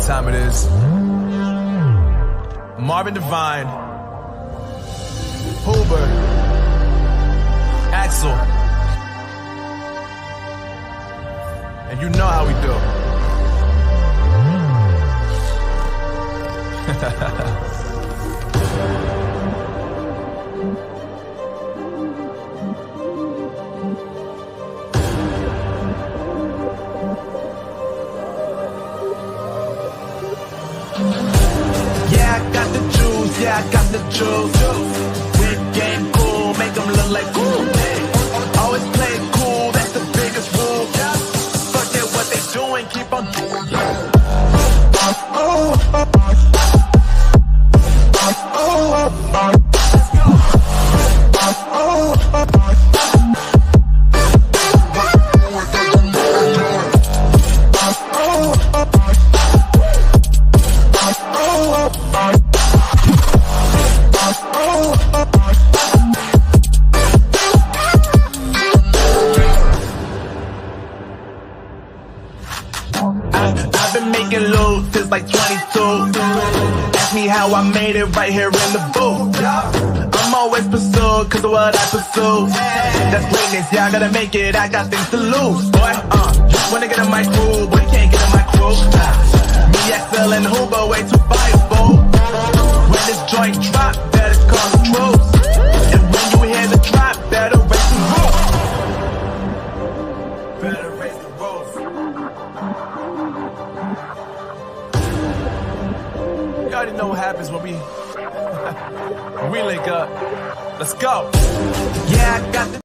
time it is. Marvin Devine, Huber, Axel, and you know how we do. Yeah, I got the juice. Big game cool, make them look like cool. Always play it cool, that's the biggest rule. Fuck it, what they doing, keep on doing. I've been making loot since like 22. Ask me how I made it right here in the booth. I'm always pursued cause of what I pursue. That's greatness, yeah, I gotta make it, I got things to lose. Boy, wanna get in my crew, but you can't get in my crew. Me, XL, and Huber, way too fireable. When this joint drop, better call the troops. And when you hear the drop, better raise the roof. Better raise the roof. You already know what happens when we link up. Let's go. Yeah, I got the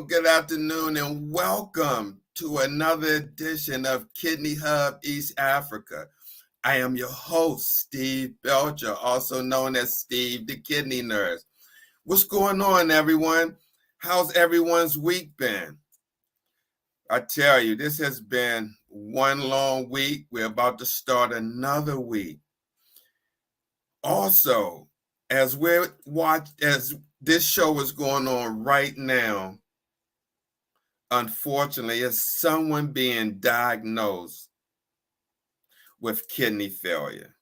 Good afternoon, and welcome to another edition of Kidney Hub East Africa. I am your host, Steve Belcher, also known as Steve the Kidney Nurse. What's going on, everyone? How's everyone's week been? I tell you, this has been one long week. We're about to start another week. Also, as this show is going on right now, unfortunately, is someone being diagnosed with kidney failure.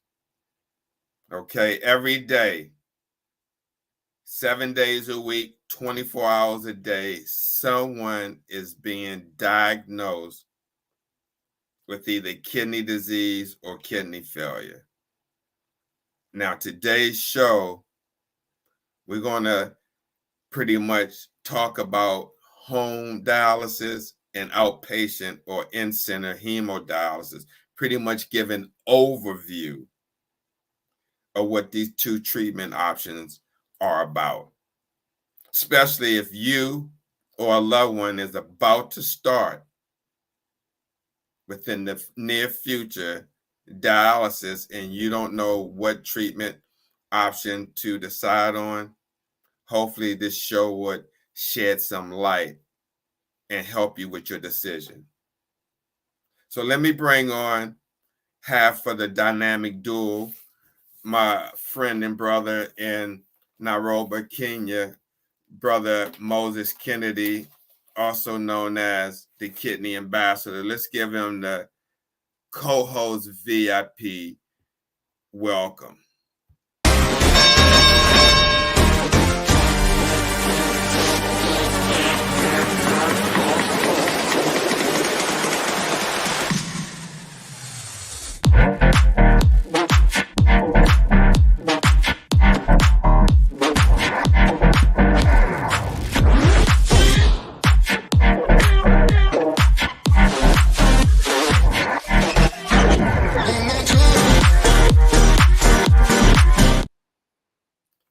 Okay, every day, 7 days a week, 24 hours a day, someone is being diagnosed with either kidney disease or kidney failure. Now, today's show, we're going to pretty much talk about home dialysis and outpatient or in-center hemodialysis, pretty much give an overview of what these two treatment options are about, especially if you or a loved one is about to start within the near future dialysis and you don't know what treatment option to decide on. Hopefully this show would shed some light and help you with your decision. So let me bring on half of the dynamic duo, my friend and brother in Nairobi, Kenya, Brother Moses Kennedy, also known as the Kidney Ambassador. Let's give him the co-host VIP welcome.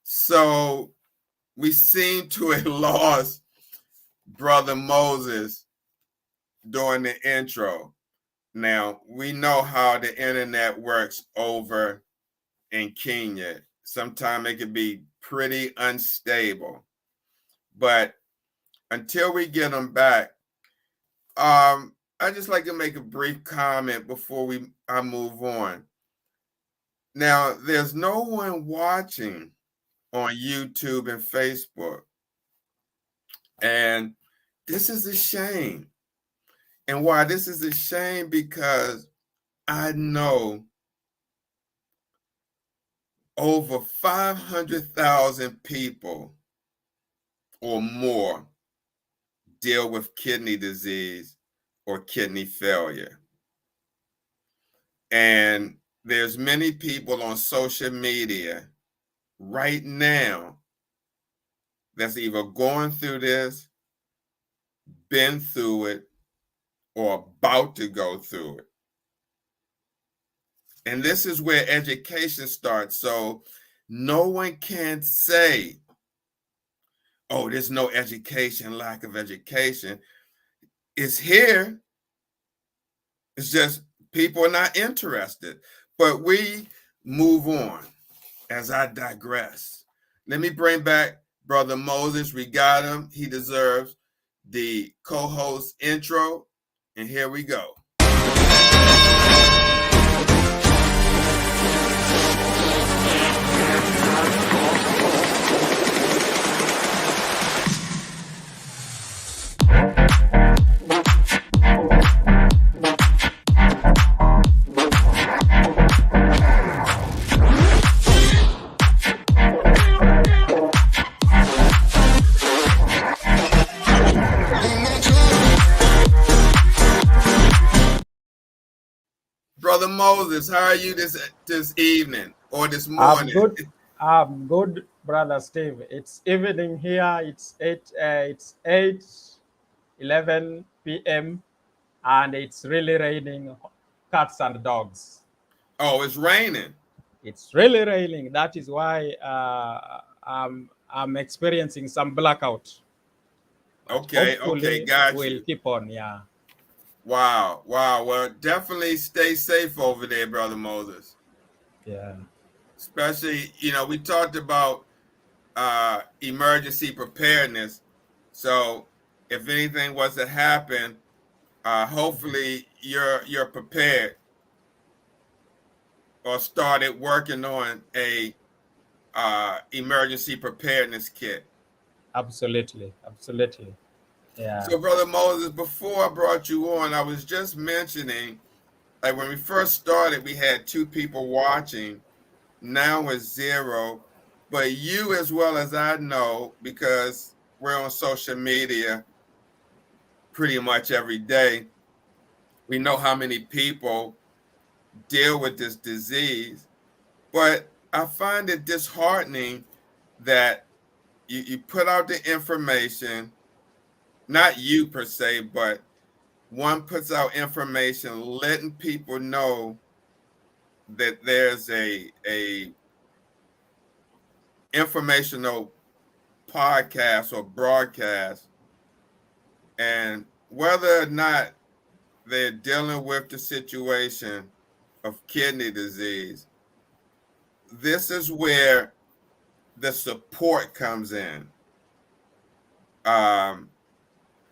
So we seem to have lost Brother Moses during the intro. Now, we know how the internet works over in Kenya. Sometimes it can be pretty unstable. But until we get them back, I just like to make a brief comment before I move on. Now, there's no one watching on YouTube and Facebook. And this is a shame. And why this is a shame, because I know over 500,000 people or more deal with kidney disease or kidney failure. And there's many people on social media right now that's either going through this, been through it, or about to go through it. And this is where education starts. So no one can say, oh, there's no education, lack of education. It's here. It's just people are not interested. But we move on as I digress. Let me bring back Brother Moses. We got him. He deserves the co-host intro. And here we go. Brother Moses, how are you this evening or this morning? I'm good, Brother Steve. It's evening here. It's 8:11 p.m. and it's really raining cats and dogs. Oh, it's raining. It's really raining. That is why I'm experiencing some blackout. Okay, got we'll you. Keep on, yeah. Wow. Well, definitely stay safe over there, Brother Moses. Yeah. Especially, we talked about emergency preparedness. So if anything was to happen, hopefully you're prepared or started working on a emergency preparedness kit. Absolutely. Yeah. So, Brother Moses, before I brought you on, I was just mentioning, like when we first started, we had 2 people watching. Now it's 0. But you, as well as I know, because we're on social media pretty much every day, we know how many people deal with this disease. But I find it disheartening that you put out the information, not you per se, but one puts out information letting people know that there's a informational podcast or broadcast, and whether or not they're dealing with the situation of kidney disease, this is where the support comes in.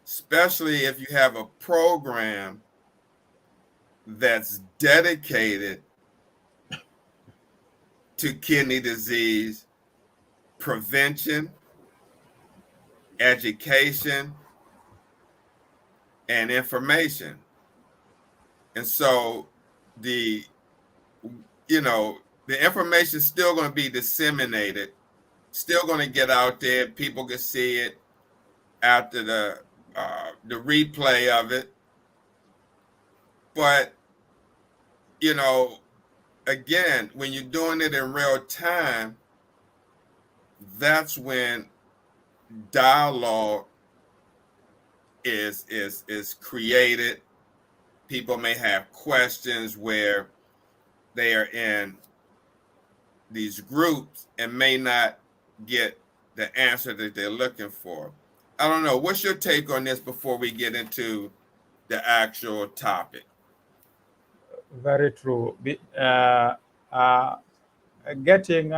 Especially if you have a program that's dedicated to kidney disease prevention, education, and information. And so the information is still going to be disseminated, still going to get out there. People can see it after the replay of it. But, again, when you're doing it in real time, that's when dialogue is created. People may have questions where they are in these groups and may not get the answer that they're looking for. I don't know. What's your take on this before we get into the actual topic? Very true. getting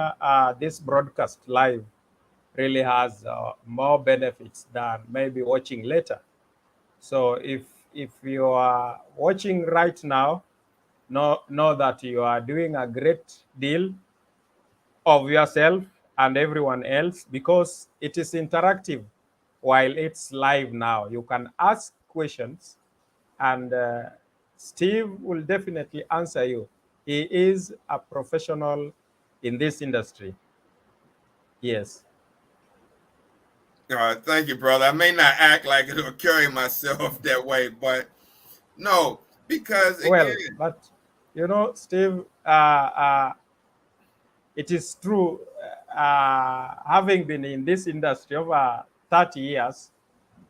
this broadcast live really has more benefits than maybe watching later. So if you are watching right now, know that you are doing a great deal of yourself and everyone else, because it is interactive while it's live now. You can ask questions, and Steve will definitely answer you. He is a professional in this industry. Yes. Thank you, brother. I may not act like it or carry myself that way, but no, because Well, again, but Steve, it is true. Having been in this industry over 30 years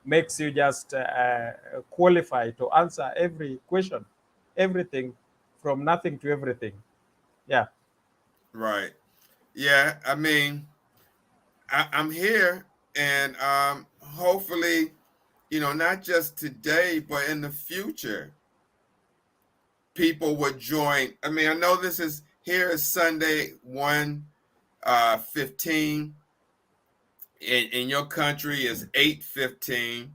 makes you just qualified to answer every question, everything, from nothing to everything. Yeah. right. Yeah, I mean, I'm here, and hopefully, not just today, but in the future, people would join. I mean, I know this is here is Sunday 1:15. In your country is 8:15.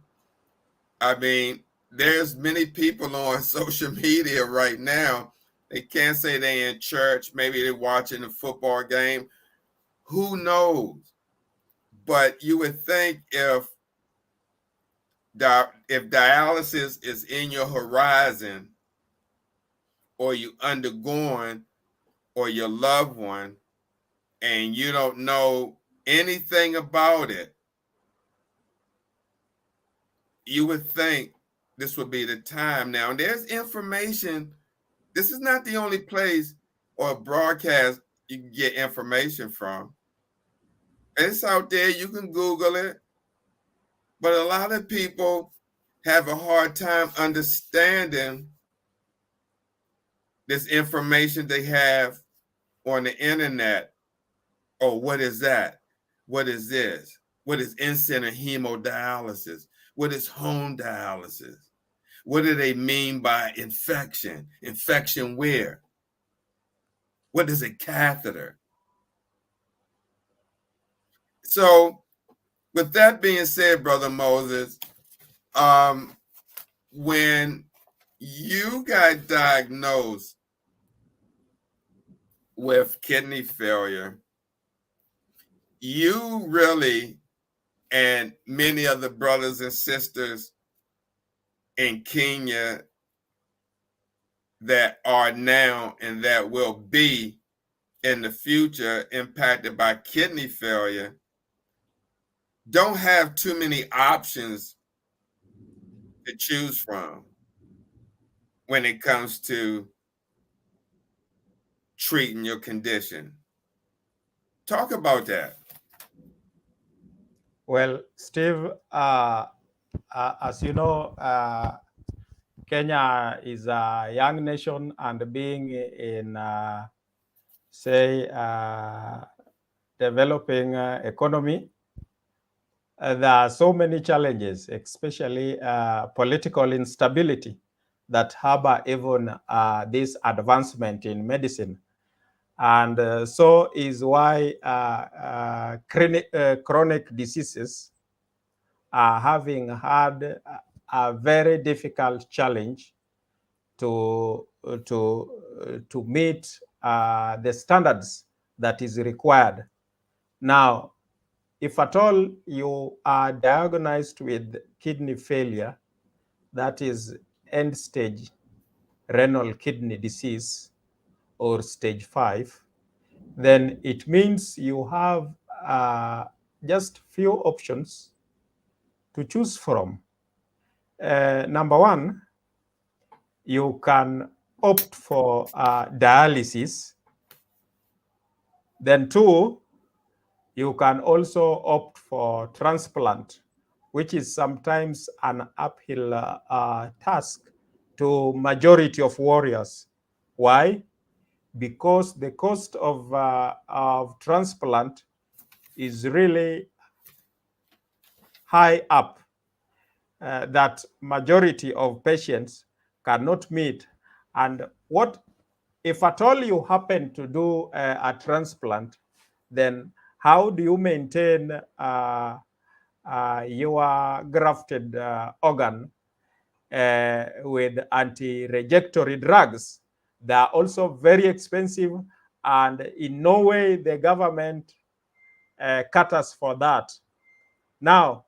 I mean, there's many people on social media right now. They can't say they in church. Maybe they're watching a football game. Who knows? But you would think if dialysis is in your horizon, or you undergoing, or your loved one, and you don't know anything about it, you would think this would be the time. Now, there's information. This is not the only place or broadcast you can get information from. It's out there. You can Google it. But a lot of people have a hard time understanding this information they have on the internet. Oh, what is that? What is this? What is in-center hemodialysis? What is home dialysis? What do they mean by infection? Infection where? What is a catheter? So, with that being said, Brother Moses, when you got diagnosed with kidney failure, you really, and many of the brothers and sisters in Kenya that are now and that will be in the future impacted by kidney failure, don't have too many options to choose from when it comes to treating your condition. Talk about that. Well, Steve, as you know, Kenya is a young nation, and being in, say, developing economy, there are so many challenges, especially political instability, that harbor even this advancement in medicine. And so is why chronic diseases are having had a very difficult challenge to meet the standards that is required. Now, if at all you are diagnosed with kidney failure, that is end stage renal kidney disease or stage 5, then it means you have just few options to choose from. Number one, you can opt for dialysis. Then two, you can also opt for transplant, which is sometimes an uphill task to majority of warriors. Why? Because the cost of transplant is really high up, that majority of patients cannot meet. And what if at all you happen to do a transplant, then how do you maintain your grafted organ with anti-rejectory drugs? They are also very expensive, and in no way the government caters for that. Now,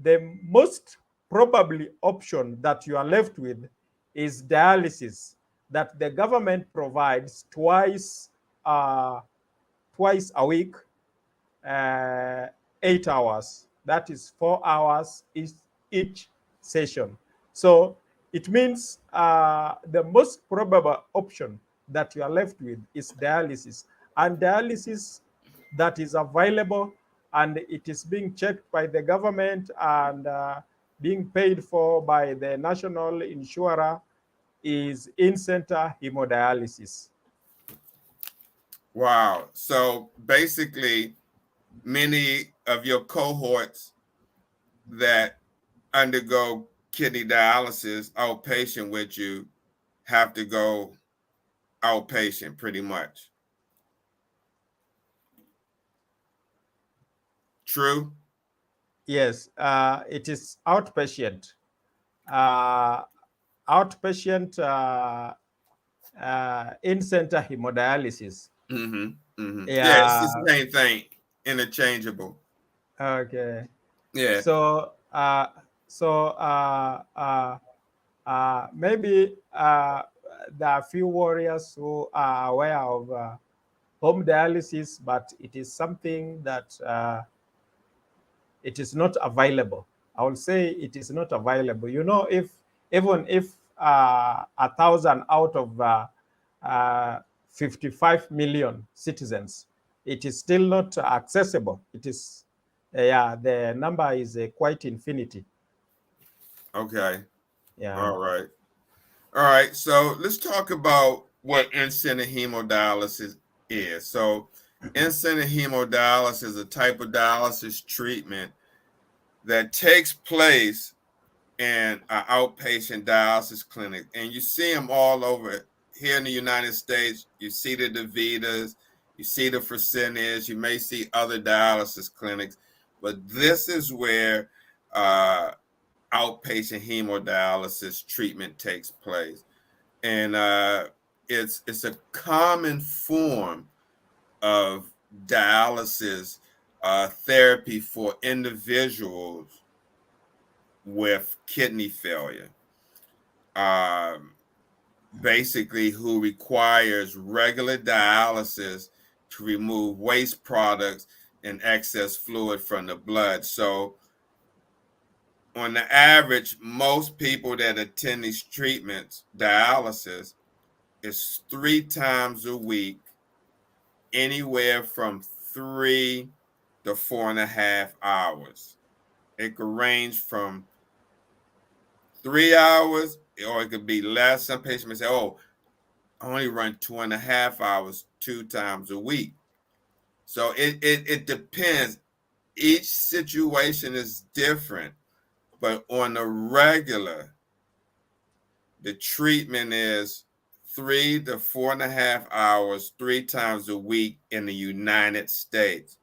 the most probably option that you are left with is dialysis, that the government provides twice a week, uh, 8 hours. That is 4 hours each session. So it means the most probable option that you are left with is dialysis. And dialysis that is available and it is being checked by the government and being paid for by the national insurer is in-center hemodialysis. Wow. So basically, many of your cohorts that undergo kidney dialysis outpatient with you have to go outpatient pretty much. True? Yes, it is outpatient. Uh, Outpatient in-center hemodialysis. Mm-hmm. Mm-hmm. Yeah, it's the Yeah. same thing, interchangeable. Okay. Yeah. So maybe there are few warriors who are aware of home dialysis, but it is something that it is not available. I will say it is not available. You know, if even if 1,000 out of uh, 55 million citizens, it is still not accessible. It is, yeah, the number is quite infinity. Okay. Yeah. All right. All right. So let's talk about what in-center hemodialysis is. So in-center hemodialysis is a type of dialysis treatment that takes place in an outpatient dialysis clinic. And you see them all over here in the United States. You see the DaVitas, you see the Fresenius, you may see other dialysis clinics, but this is where outpatient hemodialysis treatment takes place. And it's a common form of dialysis therapy for individuals with kidney failure, um, basically who requires regular dialysis to remove waste products and excess fluid from the blood. So on the average, most people that attend these treatments, dialysis, is 3 times a week, anywhere from 3 to 4.5 hours. It could range from 3 hours, or it could be less. Some patients may say, "Oh, I only run 2.5 hours 2 times a week." So it depends. Each situation is different, but on the regular, the treatment is 3 to 4.5 hours 3 times a week in the United States.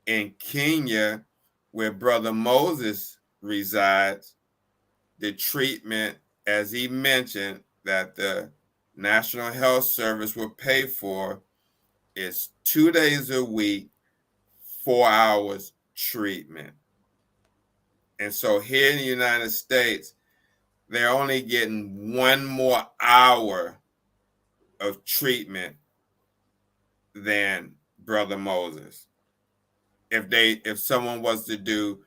In Kenya, where Brother Moses resides, the treatment, as he mentioned, that the National Health Service will pay for is 2 days a week, 4 hours treatment. And so here in the United States, they're only getting 1 more hour of treatment than Brother Moses. If someone was to do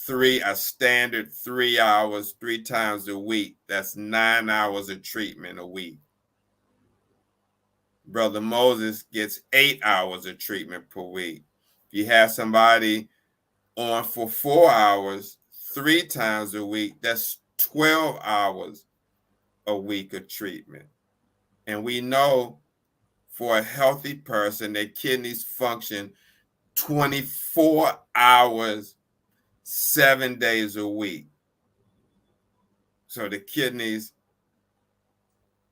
a standard 3 hours 3 times a week, that's 9 hours of treatment a week. Brother Moses gets 8 hours of treatment per week. If you have somebody on for 4 hours 3 times a week, that's 12 hours a week of treatment. And we know for a healthy person, their kidneys function 24 hours, 7 days a week. So the kidneys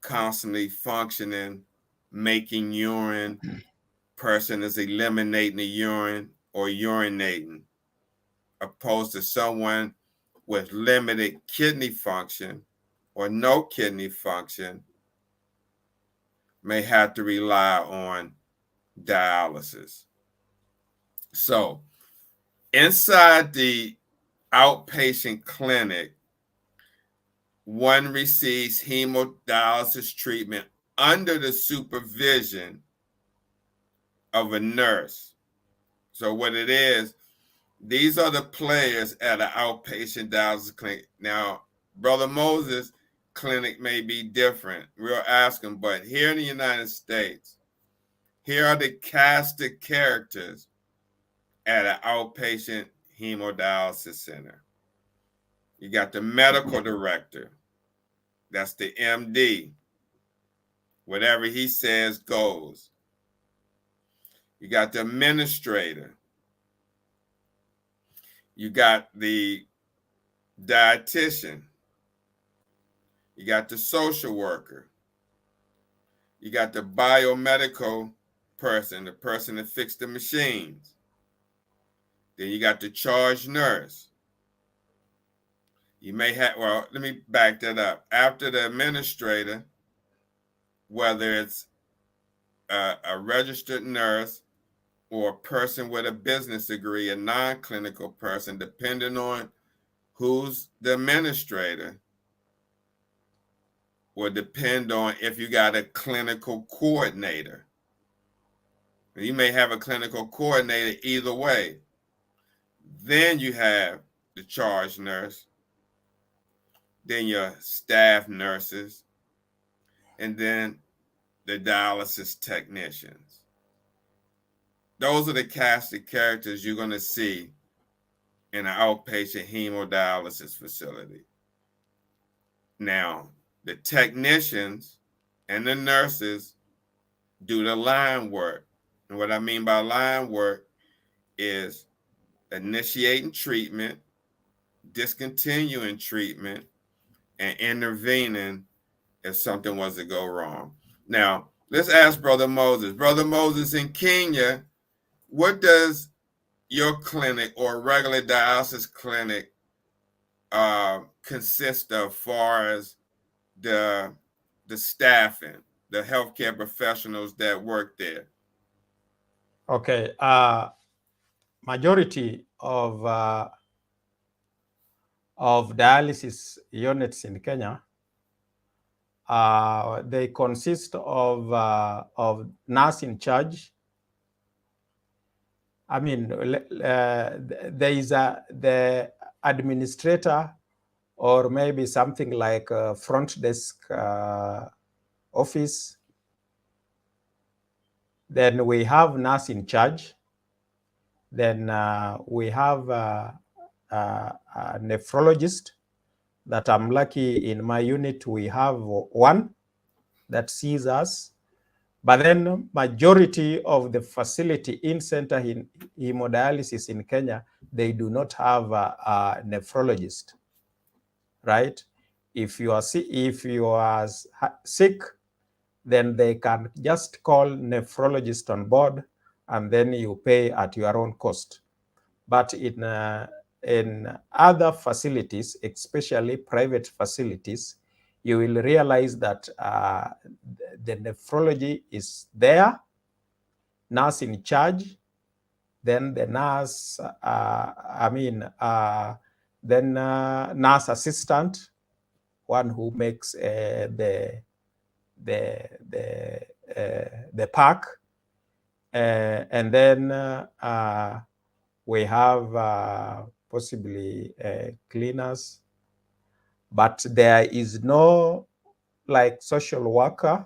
constantly functioning, making urine. Person is eliminating the urine or urinating, opposed to someone with limited kidney function or no kidney function may have to rely on dialysis. So, inside the outpatient clinic, one receives hemodialysis treatment under the supervision of a nurse. So, what it is, these are the players at an outpatient dialysis clinic. Now, Brother Moses' clinic may be different. We'll ask him, but here in the United States, here are the cast of characters at an outpatient hemodialysis center. You got the medical director, that's the MD. Whatever he says goes. You got the administrator. You got the dietitian. You got the social worker. You got the biomedical person, the person that fixed the machines. Then you got the charge nurse. You may have, well, let me back that up. After the administrator, whether it's a registered nurse or a person with a business degree, a non-clinical person, depending on who's the administrator, will depend on if you got a clinical coordinator. You may have a clinical coordinator either way. Then you have the charge nurse, then your staff nurses, and then the dialysis technicians. Those are the cast of characters you're going to see in an outpatient hemodialysis facility. Now, the technicians and the nurses do the line work. And what I mean by line work is initiating treatment, discontinuing treatment, and intervening if something was to go wrong. Now, let's ask Brother Moses. Brother Moses, in Kenya, what does your clinic or regular dialysis clinic consist of, far as the staffing, the healthcare professionals that work there? Okay, majority of dialysis units in Kenya, they consist of nurse in charge. I mean, there is the administrator, or maybe something like a front desk office. Then we have nurse in charge. Then we have a nephrologist that I'm lucky in my unit. We have one that sees us. But then majority of the facility in center in hemodialysis in Kenya, they do not have a nephrologist, right? If you are sick, then they can just call nephrologist on board, and then you pay at your own cost. But in other facilities, especially private facilities, you will realize that the nephrology is there, nurse in charge, then the nurse, then nurse assistant, one who makes the pack, and then we have possibly cleaners, but there is no like social worker,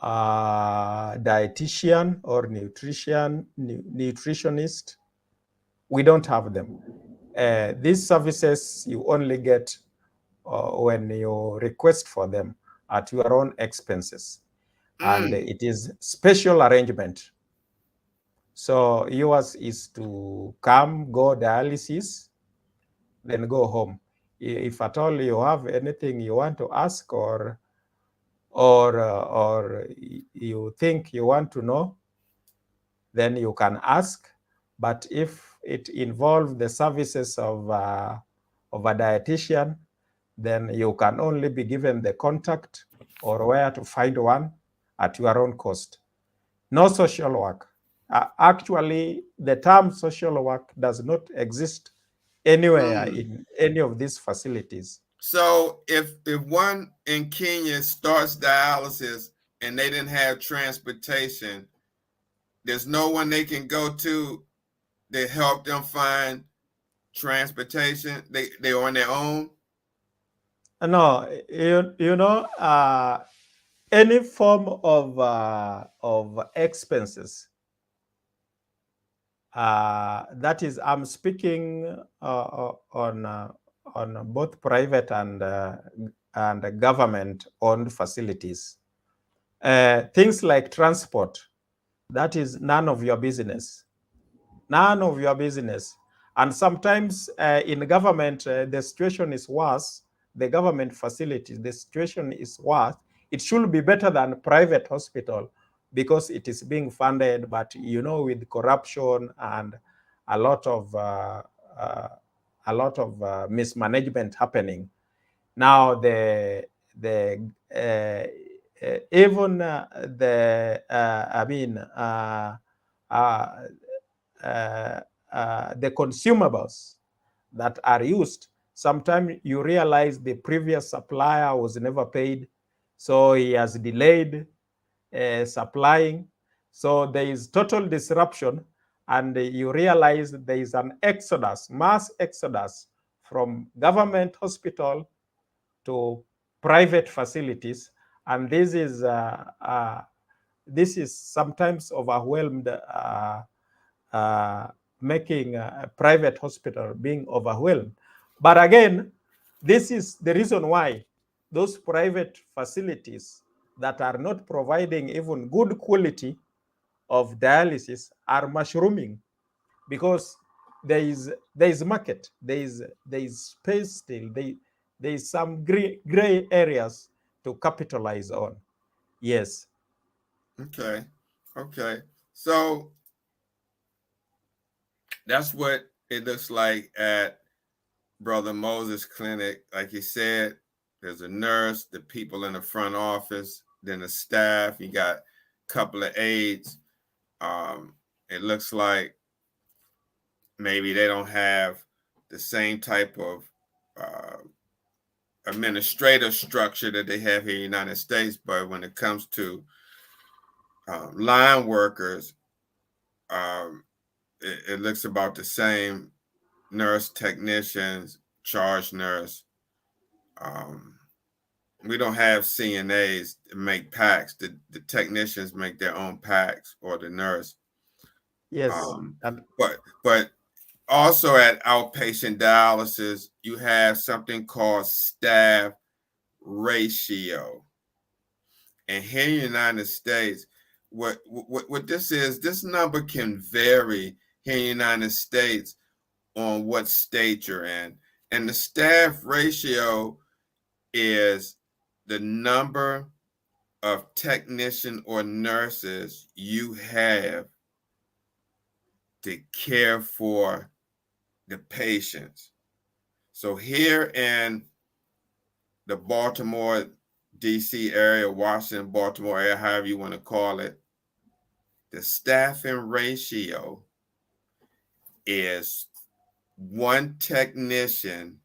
dietitian or nutritionist. We don't have them. These services you only get when you request for them at your own expenses. And it is special arrangement. So yours is to come, go dialysis, then go home. If at all you have anything you want to ask, or you think you want to know, then you can ask. But if it involves the services of a dietitian, then you can only be given the contact or where to find one at your own cost. No social work. Actually, the term social work does not exist anywhere in any of these facilities. So if one in Kenya starts dialysis and they didn't have transportation, there's no one they can go to help them find transportation. They're on their own. No, any form of expenses. That is, I'm speaking on both private and government-owned facilities. Things like transport, that is none of your business. None of your business. And sometimes in government, the situation is worse. The government facilities, the situation is worse. It should be better than private hospital because it is being funded, but with corruption and a lot of mismanagement happening. Now even the consumables that are used, sometimes you realize the previous supplier was never paid, so he has delayed supplying. So there is total disruption, and you realize there is an exodus, mass exodus from government hospital to private facilities, and this is sometimes overwhelmed, making a private hospital being overwhelmed. But again, this is the reason why those private facilities that are not providing even good quality of dialysis are mushrooming, because there is market, there is space still, there is some gray areas to capitalize on. Yes. Okay. So that's what it looks like at Brother Moses Clinic. Like you said, there's a nurse, the people in the front office, then the staff. You got a couple of aides. It looks like maybe they don't have the same type of administrative structure that they have here in the United States, but when it comes to line workers, it looks about the same. Nurse technicians, charge nurse. We don't have CNAs to make packs. The technicians make their own packs, or the nurse. Yes. But also at outpatient dialysis, you have something called staff ratio. And here in the United States, what this is, this number can vary here in the United States on what state you're in. And the staff ratio is the number of technician or nurses you have to care for the patients. So here in the Baltimore, DC area, Washington, Baltimore area, however you want to call it, the staffing ratio is one technician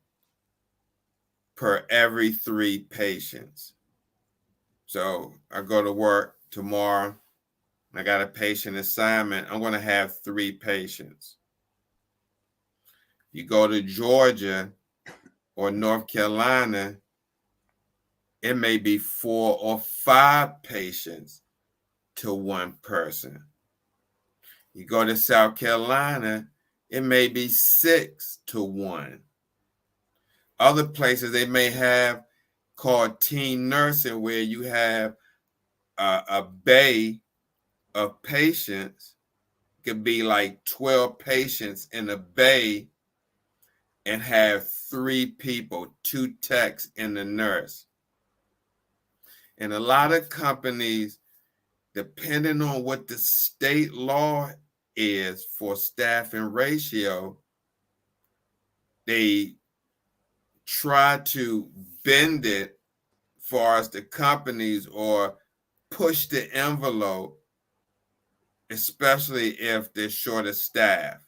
per every 3 patients. So I go to work tomorrow, I got a patient assignment, I'm going to have 3 patients. You go to Georgia or North Carolina, it may be 4 or 5 patients to one person. You go to South Carolina, it may be 6 to 1. Other places they may have called team nursing, where you have a bay of patients. It could be like 12 patients in a bay, and have 3 people, 2 techs and the nurse. And a lot of companies, depending on what the state law is for staffing ratio, they try to bend it for us, the companies, or push the envelope, especially if they're short of staff.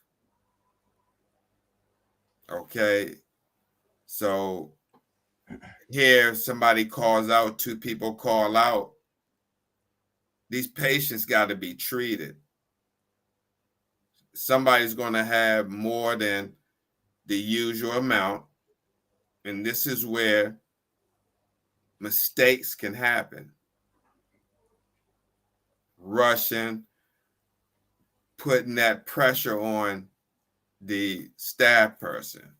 Okay. So here somebody calls out, 2 people call out. These patients got to be treated. Somebody's going to have more than the usual amount. And this is where mistakes can happen. Rushing, putting that pressure on the staff person.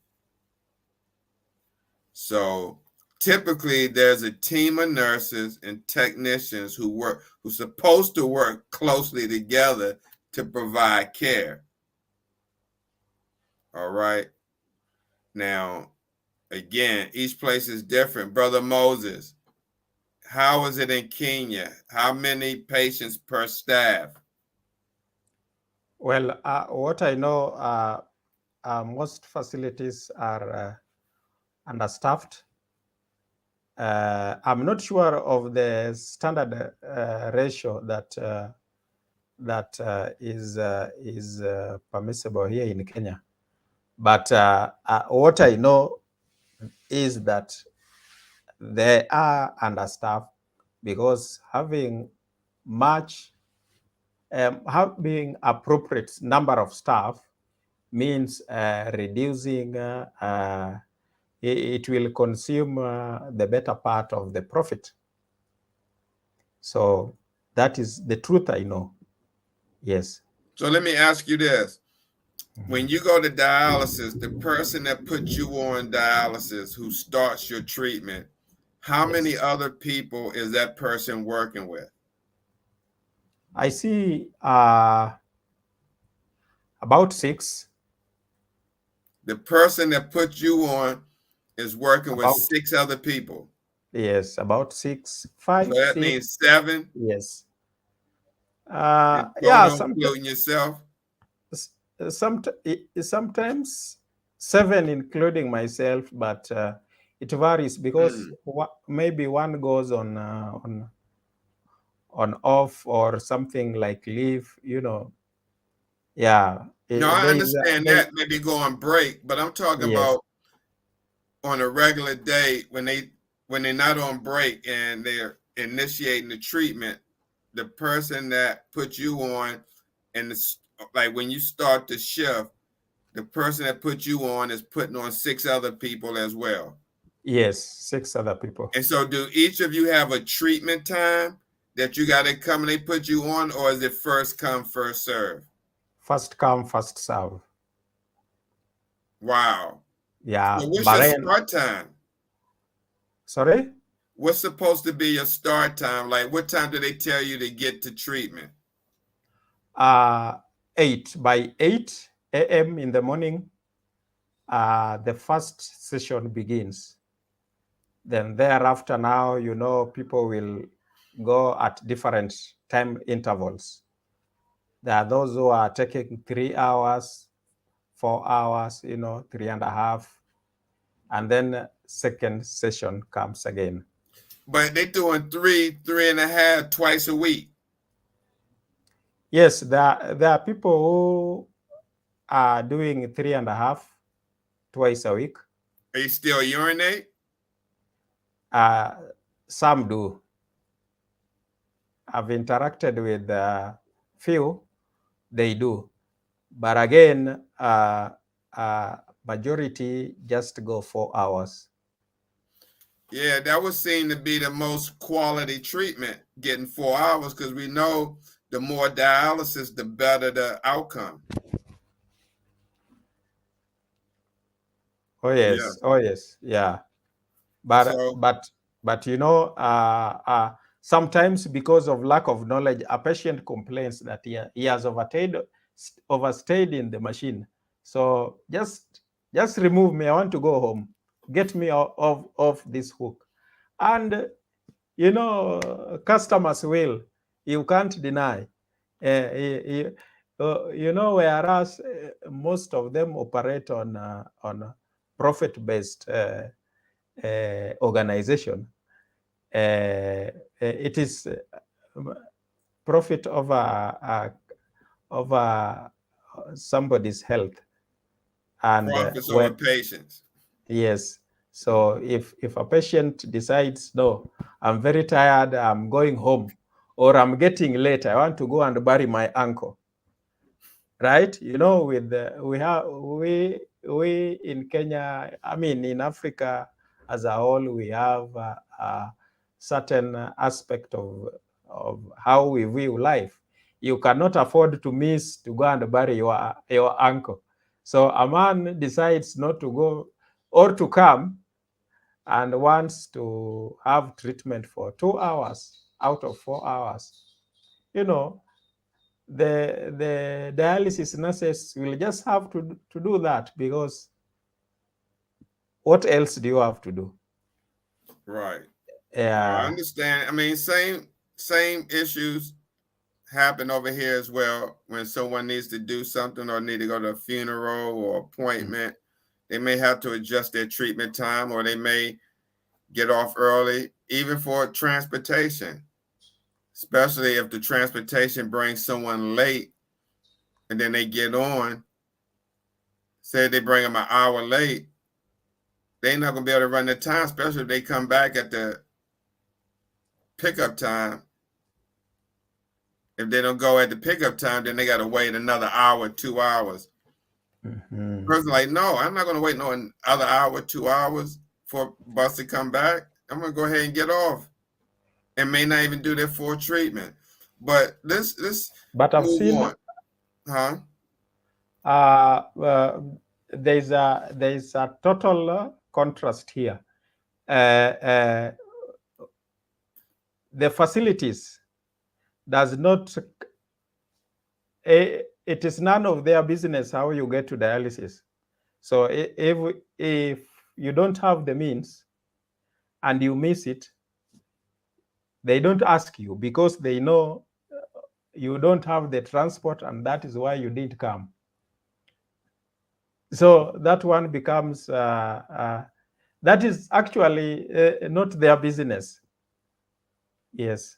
So typically there's a team of nurses and technicians who's supposed to work closely together to provide care. All right. Now, again, each place is different. Brother Moses, how is it in Kenya? How many patients per staff? Well, what I know, most facilities are understaffed. I'm not sure of the standard ratio that is permissible here in Kenya. But what I know is that they are understaffed because having appropriate number of staff means reducing it will consume the better part of the profit. So that is the truth I know. Yes. So let me ask you this. When you go to dialysis, the person that puts you on dialysis, who starts your treatment, how many other people is that person working with? I see about 6. The person that put you on is working with 6 other people. Yes, about 6, 5. So that 6. means 7. Yes. Yeah, including yourself. Sometimes 7, including myself, but it varies because maybe one goes on off or something like leave. Yeah. No, I understand that, maybe go on break, but I'm talking about on a regular day when they're not on break and they're initiating the treatment, the person that put you on, and like when you start the shift, the person that put you on is putting on 6 other people as well. Yes, 6 other people. And so do each of you have a treatment time that you got to come and they put you on, or is it first come, first serve? First come, first serve. Wow. Yeah. So what's your start time? Sorry? What's supposed to be your start time? Like, what time do they tell you to get to treatment? 8 by 8 a.m. in the morning. The first session begins. Then thereafter, now, people will go at different time intervals. There are those who are taking 3 hours, 4 hours, 3.5. And then second session comes again. But they're doing 3.5 twice a week. Yes, there are people who are doing 3.5 twice a week. Are you still urinate? Some do. I've interacted with few, they do. But again, majority just go 4 hours. Yeah, that would seem to be the most quality treatment, getting 4 hours, because we know the more dialysis, the better the outcome. Oh yes, yeah. Oh yes, yeah. But sometimes because of lack of knowledge, a patient complains that he has overstayed in the machine. So just Just remove me. I want to go home. Get me off this hook. And, you know, customers will. You can't deny. You know, whereas most of them operate on profit-based organization, it is profit over somebody's health. And profits over patients. Yes. So if a patient decides, no, I'm very tired, I'm going home, or I'm getting late, I want to go and bury my uncle, right? You know, with we in Kenya, I mean in Africa as a whole, we have a certain aspect of how we view life. You cannot afford to miss to go and bury your uncle. So a man decides not to go or to come and wants to have treatment for 2 hours out of 4 hours. You know, the dialysis nurses will just have to do that, because what else do you have to do? Right. Yeah. I understand. I mean, same issues happen over here as well. When someone needs to do something or need to go to a funeral or appointment, they may have to adjust their treatment time, or they may get off early, even for transportation, especially if the transportation brings someone late and then they get on. Say they bring them an hour late, they're not going to be able to run the time, especially if they come back at the pickup time. If they don't go at the pickup time, then they got to wait another hour, 2 hours. Person like, no, I'm not going to wait no another hour, 2 hours for bus to come back. I'm going to go ahead and get off, and may not even do their full treatment. But this But I've move seen, on. there's a total contrast here. The facilities does not. It is none of their business how you get to dialysis. So if you don't have the means and you miss it, they don't ask you, because they know you don't have the transport, and that is why you didn't come. So that one becomes, that is actually not their business. Yes.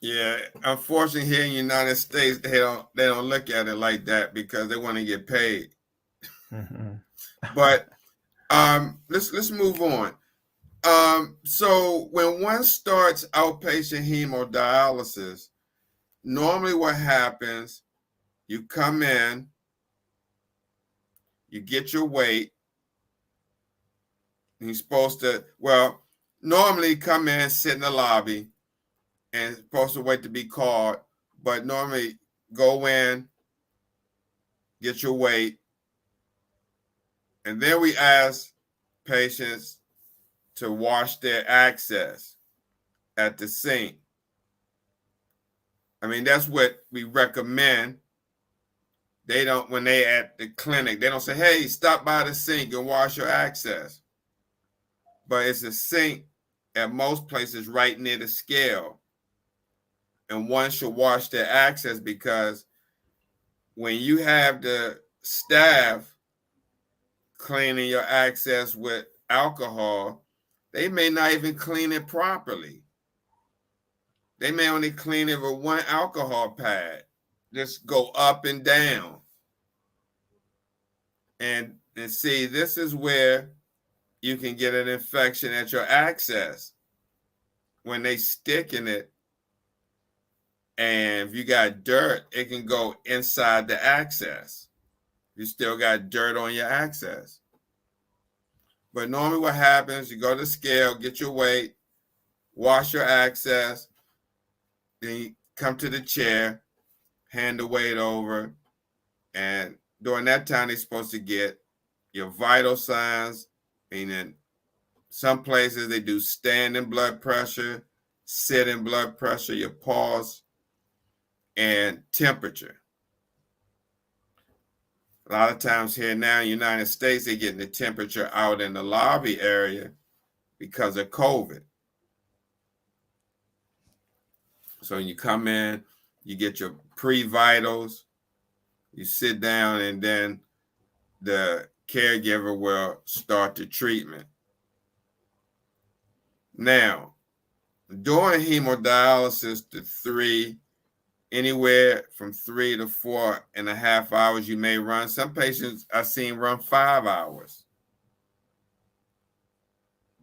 Yeah, unfortunately, here in the United States, they don't look at it like that because they want to get paid. But let's move on. So when one starts outpatient hemodialysis, normally what happens, you come in, you get your weight. You're supposed to, well, normally come in, sit in the lobby, and supposed to wait to be called. But normally go in, get your weight, and then we ask patients to wash their access at the sink. I mean, that's what we recommend. They don't, when they at the clinic, they don't say, hey, stop by the sink and wash your access. But it's a sink at most places right near the scale. And one should wash their access, because when you have the staff cleaning your access with alcohol, they may not even clean it properly. They may only clean it with one alcohol pad, just go up and down. And see, this is where you can get an infection at your access when they stick in it. And if you got dirt, it can go inside the access. You still got dirt on your access. But normally what happens, you go to the scale, get your weight, wash your access, then you come to the chair, hand the weight over, and during that time, they're supposed to get your vital signs. Meaning, some places they do standing blood pressure, sitting blood pressure, your pulse, and temperature. A lot of times here now in the United States, they're getting the temperature out in the lobby area because of COVID. So when you come in, you get your pre-vitals, you sit down, and then the caregiver will start the treatment. Now, during hemodialysis, anywhere from 3 to 4.5 hours you may run. Some patients I've seen run 5 hours.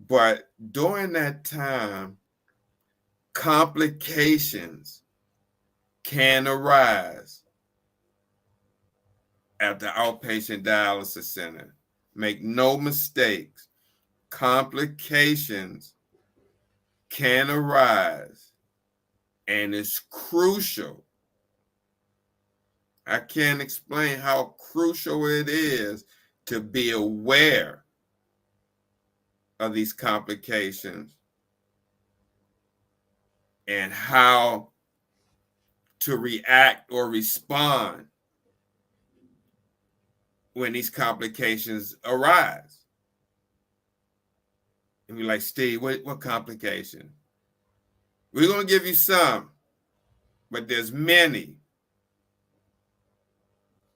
But during that time, complications can arise at the outpatient dialysis center. Make no mistakes, complications can arise, and it's crucial. I can't explain how crucial it is to be aware of these complications and how to react or respond when these complications arise. And you're like, Steve, what complication? We're going to give you some, but there's many.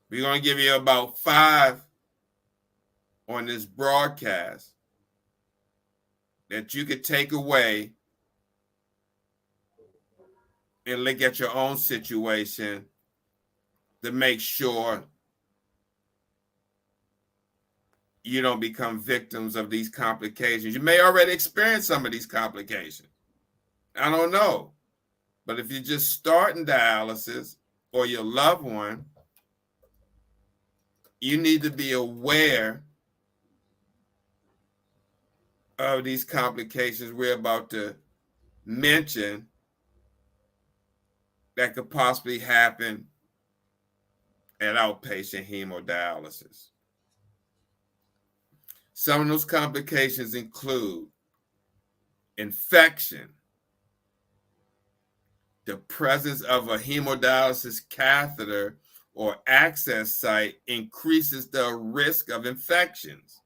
We're going to give you about 5 on this broadcast that you could take away and look at your own situation to make sure you don't become victims of these complications. You may already experience some of these complications. I don't know. But if you're just starting dialysis or your loved one, you need to be aware of these complications we're about to mention that could possibly happen at outpatient hemodialysis. Some of those complications include infection. The presence of a hemodialysis catheter or access site increases the risk of infections.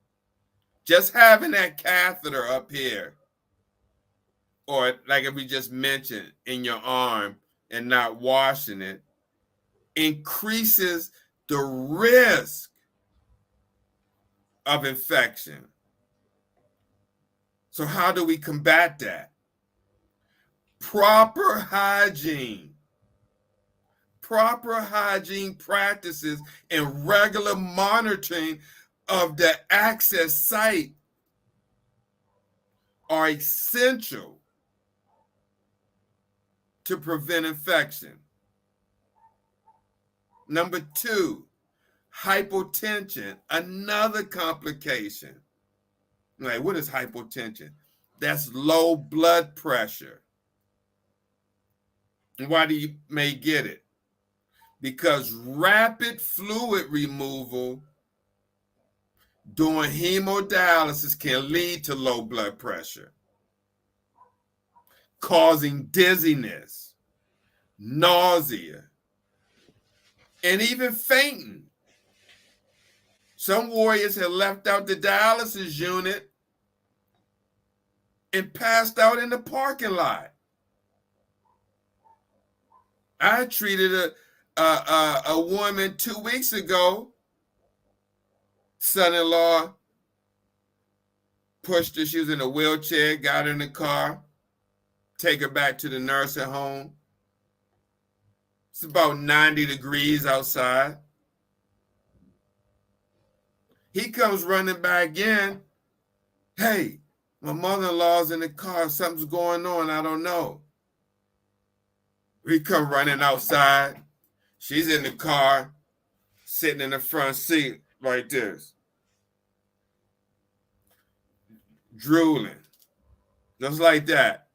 Just having that catheter up here, or like we just mentioned, in your arm and not washing it, increases the risk of infection. So how do we combat that? Proper hygiene practices and regular monitoring of the access site are essential to prevent infection. Number 2, hypotension, another complication. Like, what is hypotension? That's low blood pressure. And why do you may get it? Because rapid fluid removal during hemodialysis can lead to low blood pressure, causing dizziness, nausea, and even fainting. Some warriors had left out the dialysis unit and passed out in the parking lot. I treated a woman 2 weeks ago. Son-in-law pushed her. She was in a wheelchair, got her in the car, take her back to the nursing home. It's about 90 degrees outside. He comes running back in. Hey, my mother-in-law's in the car. Something's going on. I don't know. We come running outside. She's in the car, sitting in the front seat like this, drooling, just like that.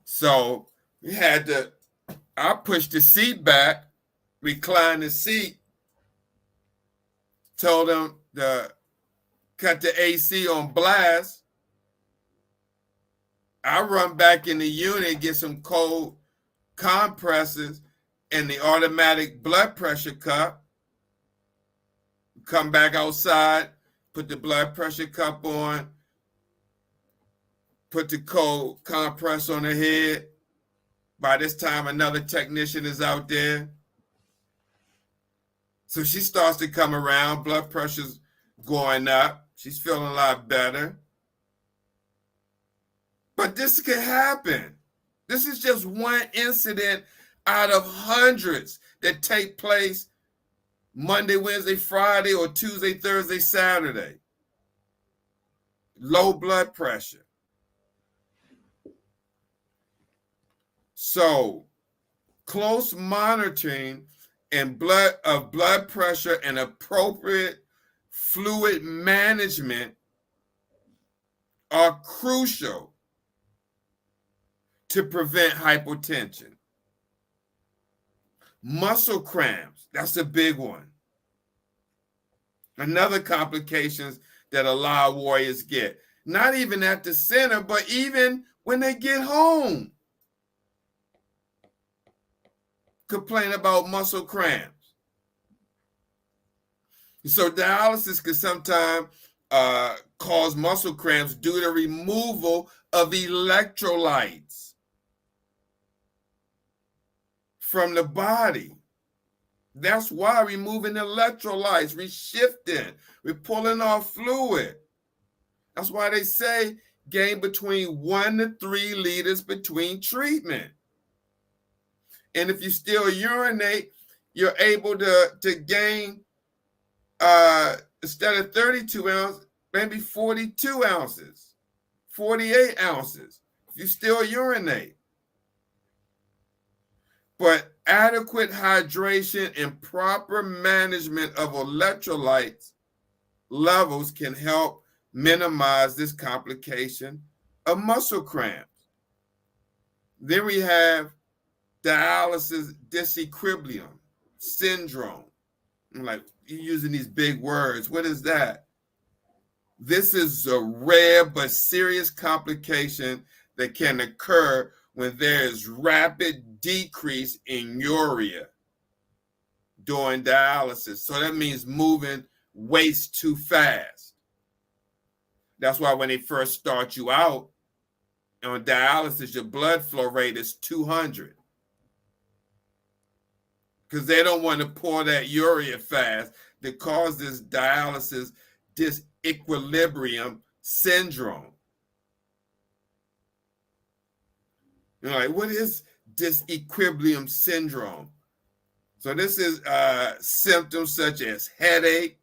So we had to, I pushed the seat back, reclined the seat, told them to cut the AC on blast. I run back in the unit, get some cold compresses, and the automatic blood pressure cup. Come back outside, put the blood pressure cup on, put the cold compress on her head. By this time, another technician is out there. So she starts to come around, blood pressure's going up. She's feeling a lot better. But this can happen. This is just one incident out of hundreds that take place Monday, Wednesday, Friday, or Tuesday, Thursday, Saturday. Low blood pressure. So close monitoring and blood pressure and appropriate fluid management are crucial to prevent hypotension. Muscle cramps, that's a big one. Another complications that a lot of warriors get, not even at the center, but even when they get home. Complain about muscle cramps. So dialysis can sometimes cause muscle cramps due to removal of electrolytes from the body. That's why removing electrolytes, reshifting, we're pulling off fluid. That's why they say gain between 1 to 3 liters between treatment. And if you still urinate, you're able to gain, instead of 32 ounces, maybe 42 ounces, 48 ounces, if you still urinate. But adequate hydration and proper management of electrolytes levels can help minimize this complication of muscle cramps. Then we have dialysis disequilibrium syndrome. I'm like, you're using these big words. What is that? This is a rare but serious complication that can occur when there is rapid decrease in urea during dialysis. So that means moving waste too fast. That's why when they first start you out on dialysis, your blood flow rate is 200. Because they don't want to pour that urea fast that causes dialysis disequilibrium syndrome. You're like, what is disequilibrium syndrome? So this is symptoms such as headache,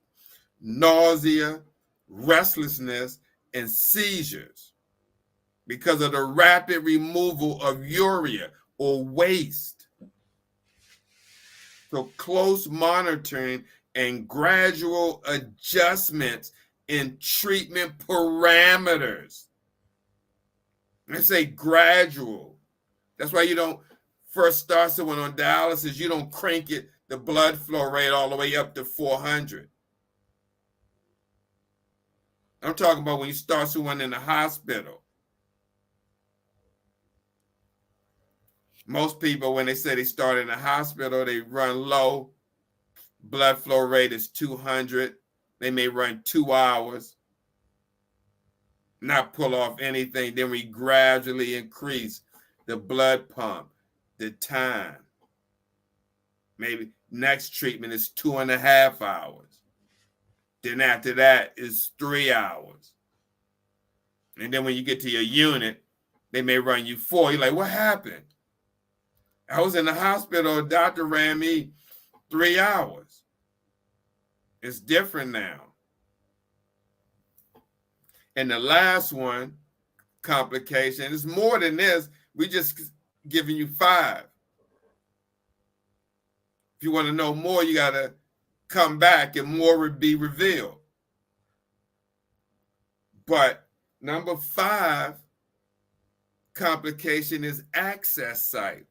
nausea, restlessness, and seizures because of the rapid removal of urea or waste. So close monitoring and gradual adjustments in treatment parameters. I say gradual. That's why you don't first start someone on dialysis, you don't crank it, the blood flow rate all the way up to 400. I'm talking about when you start someone in the hospital. Most people, when they say they start in the hospital, they run low. Blood flow rate is 200. They may run 2 hours, not pull off anything. Then we gradually increase the blood pump, the time. Maybe next treatment is 2.5 hours. Then after that is 3 hours. And then when you get to your unit, they may run you 4. You're like, what happened? I was in the hospital, a doctor ran me 3 hours. It's different now. And the last one, complication, is more than this. We just giving you 5. If you want to know more, you got to come back and more will be revealed. But number 5 complication is access site.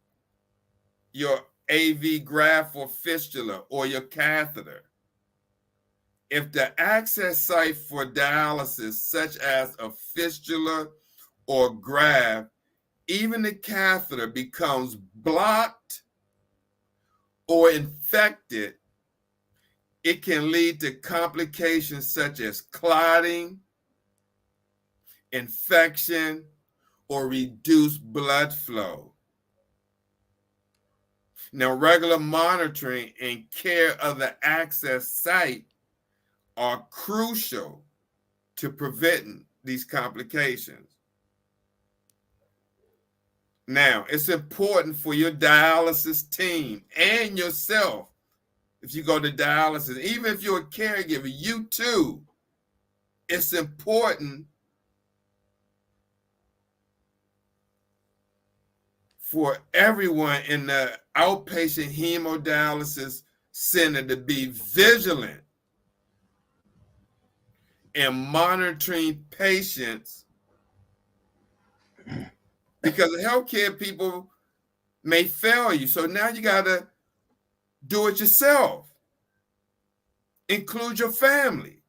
Your AV graft or fistula or your catheter. If the access site for dialysis, such as a fistula or graft, even the catheter becomes blocked or infected, it can lead to complications such as clotting, infection, or reduced blood flow. Now, regular monitoring and care of the access site are crucial to preventing these complications. Now, it's important for your dialysis team and yourself, if you go to dialysis, even if you're a caregiver, you too, it's important for everyone in the outpatient hemodialysis center to be vigilant in monitoring patients, because the healthcare people may fail you. So now you got to do it yourself. Include your family.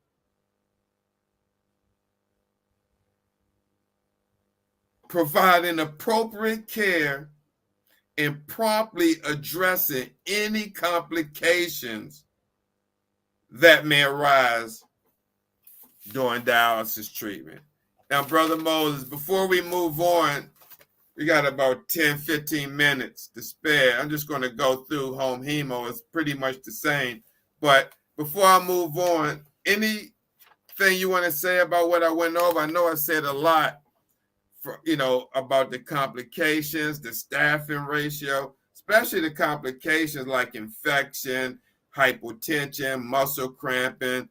Providing appropriate care and promptly addressing any complications that may arise during dialysis treatment. Now, Brother Moses, before we move on, we got about 10, 15 minutes to spare. I'm just going to go through home hemo. It's pretty much the same. But before I move on, anything you want to say about what I went over? I know I said a lot, about the complications, the staffing ratio, especially the complications like infection, hypotension, muscle cramping,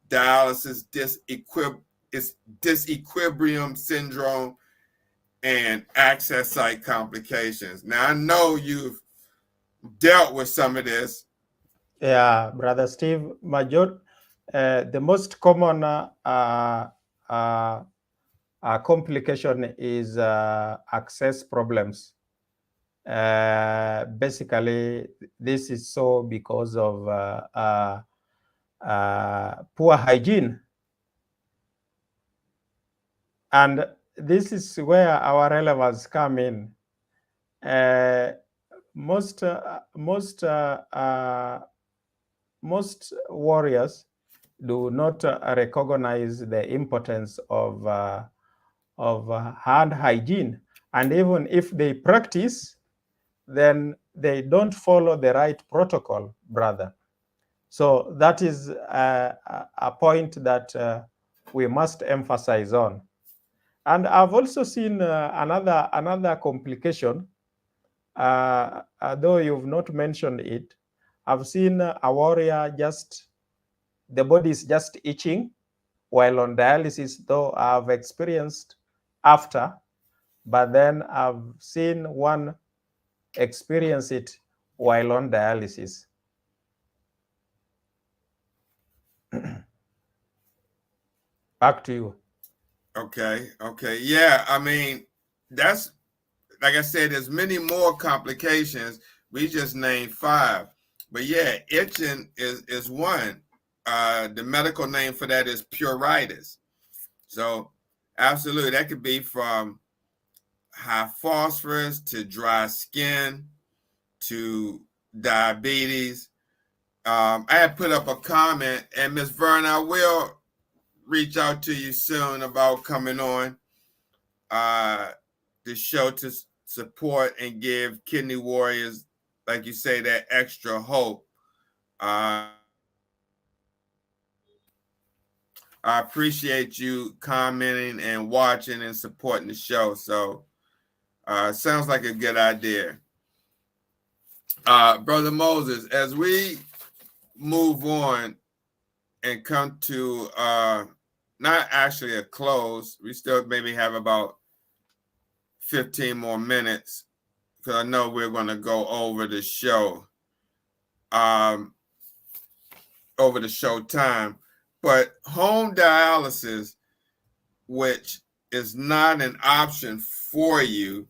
dialysis disequilibrium syndrome, and access site complications. Now, I know you've dealt with some of this. Yeah, Brother Steve, the most common complication is access problems. Basically, this is so because of poor hygiene. And this is where our relevance come in. Most warriors do not recognize the importance of hand hygiene, and even if they practice, then they don't follow the right protocol, brother. So that is a point that we must emphasize on. And I've also seen another complication, though you've not mentioned it. I've seen a warrior the body is just itching while on dialysis, though I've experienced after, but then I've seen one experience it while on dialysis. Back to you. Okay. Yeah, I mean, that's, like I said, there's many more complications. We just named 5. But yeah, itching is one. The medical name for that is pruritus. So absolutely, that could be from high phosphorus to dry skin to diabetes. I had put up a comment, and Ms. Vern, I will reach out to you soon about coming on the show to support and give kidney warriors, like you say, that extra hope. I appreciate you commenting and watching and supporting the show. So sounds like a good idea. Brother Moses, as we move on and come to not actually a close, we still maybe have about 15 more minutes, because I know we're going to go over the show, over the show time. But home dialysis, which is not an option for you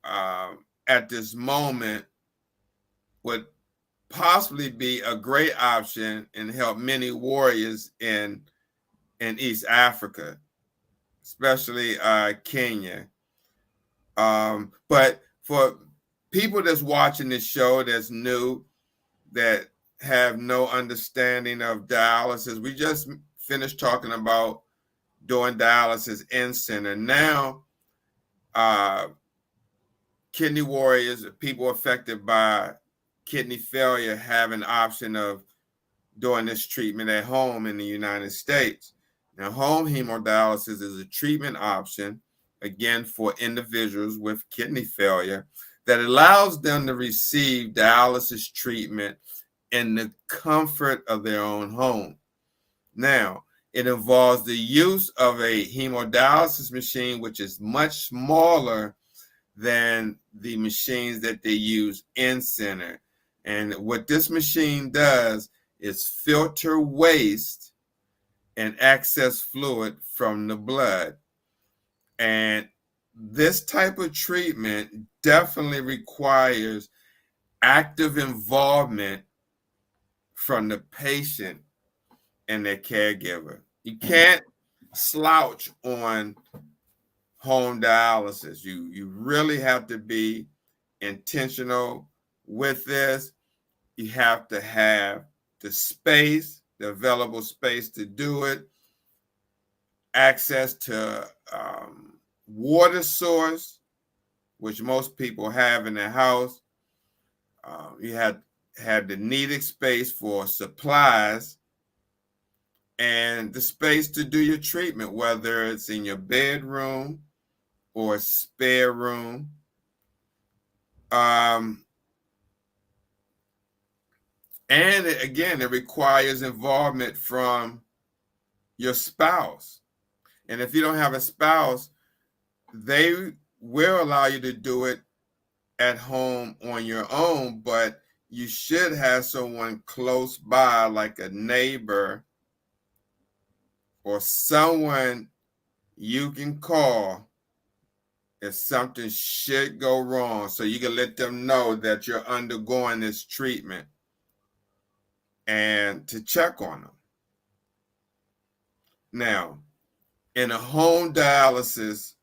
at this moment, would possibly be a great option and help many warriors in East Africa, especially Kenya. But for people that's watching this show that's new, that have no understanding of dialysis, we just finished talking about doing dialysis in center. Now, kidney warriors, people affected by kidney failure, have an option of doing this treatment at home in the United States. Now, home hemodialysis is a treatment option, again, for individuals with kidney failure that allows them to receive dialysis treatment in the comfort of their own home. Now, it involves the use of a hemodialysis machine, which is much smaller than the machines that they use in center. And what this machine does is filter waste and excess fluid from the blood. And this type of treatment definitely requires active involvement from the patient and their caregiver. You can't slouch on home dialysis. You really have to be intentional with this. You have to have the space, the available space to do it, access to water source, which most people have in their house. You have the needed space for supplies and the space to do your treatment, whether it's in your bedroom or a spare room. And again, it requires involvement from your spouse. And if you don't have a spouse, they will allow you to do it at home on your own, but you should have someone close by, like a neighbor or someone you can call if something should go wrong, so you can let them know that you're undergoing this treatment and to check on them. Now, in a home dialysis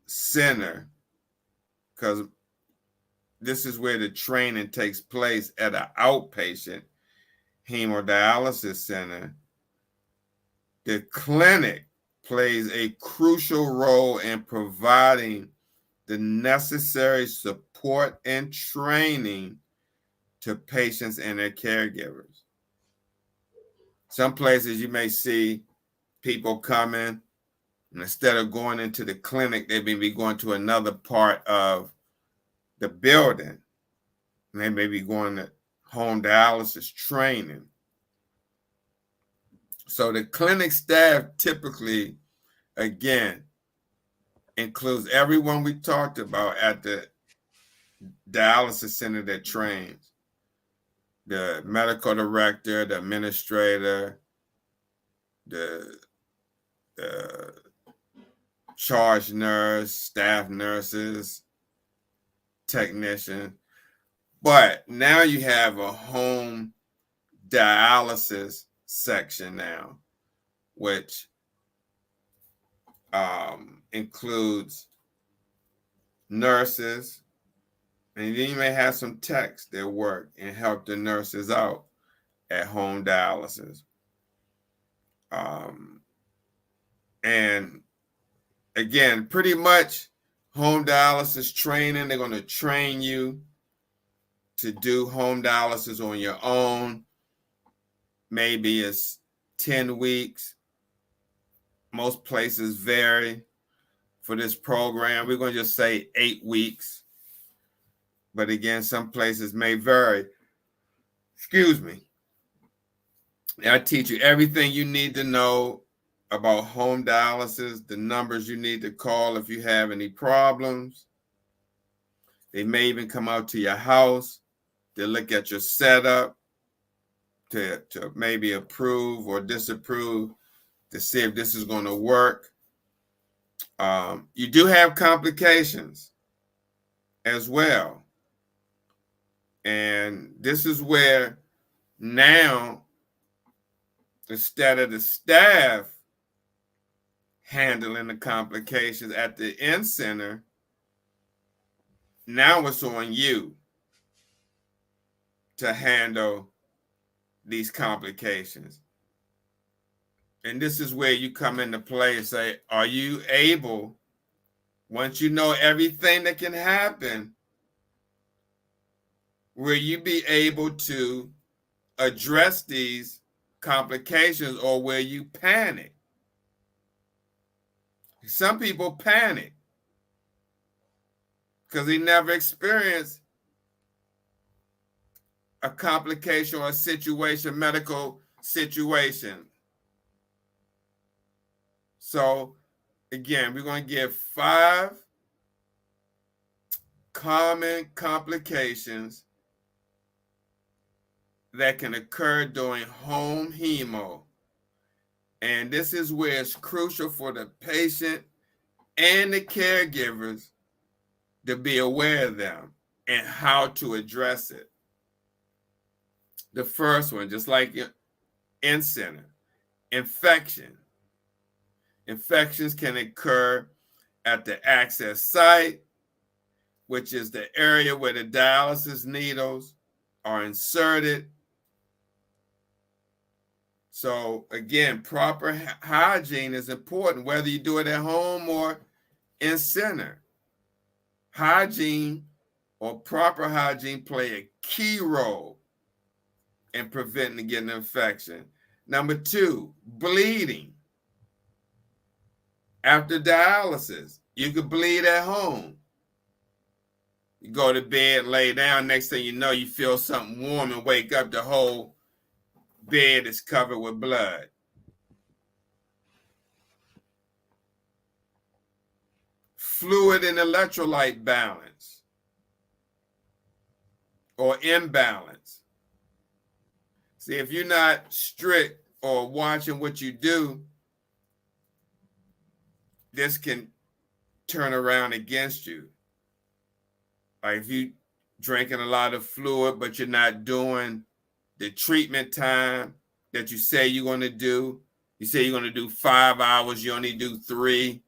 center, because this is where the training takes place at an outpatient hemodialysis center, the clinic plays a crucial role in providing the necessary support and training to patients and their caregivers. Some places you may see people coming, and instead of going into the clinic, they may be going to another part of the building. And they may be going to home dialysis training. So the clinic staff typically, again, includes everyone we talked about at the dialysis center that trains. The medical director, the administrator, the charge nurse, staff nurses, technician. But now you have a home dialysis section now, which includes nurses, and then you may have some techs that work and help the nurses out at home dialysis. And again, pretty much home dialysis training, they're going to train you to do home dialysis on your own. Maybe it's 10 weeks. Most places vary. For this program, we're going to just say 8 weeks. But again, some places may vary. Excuse me. I teach you everything you need to know about home dialysis, the numbers you need to call if you have any problems. They may even come out to your house to look at your setup, to maybe approve or disapprove, to see if this is going to work. You do have complications as well. And this is where now, instead of the staff handling the complications at the in center, Now it's on you to handle these complications. And this is where you come into play and say, are you able, once you know everything that can happen, will you be able to address these complications, or will you panic? Some people panic because they never experienced a complication or a situation, medical situation. So again, we're going to give 5 common complications that can occur during home hemo. And this is where it's crucial for the patient and the caregivers to be aware of them and how to address it. The first one, just like in center, infection. Infections can occur at the access site, which is the area where the dialysis needles are inserted. So again, proper hygiene is important, whether you do it at home or in center. Hygiene or proper hygiene play a key role in preventing getting an infection. Number 2, bleeding. After dialysis, you could bleed at home. You go to bed, lay down, next thing you know, you feel something warm and wake up, the whole bed is covered with blood. Fluid and electrolyte balance or imbalance. See, if you're not strict or watching what you do, this can turn around against you. Like if you drinking a lot of fluid, but you're not doing the treatment time that you say you're going to do. You say you're going to do 5 hours, you only do 3.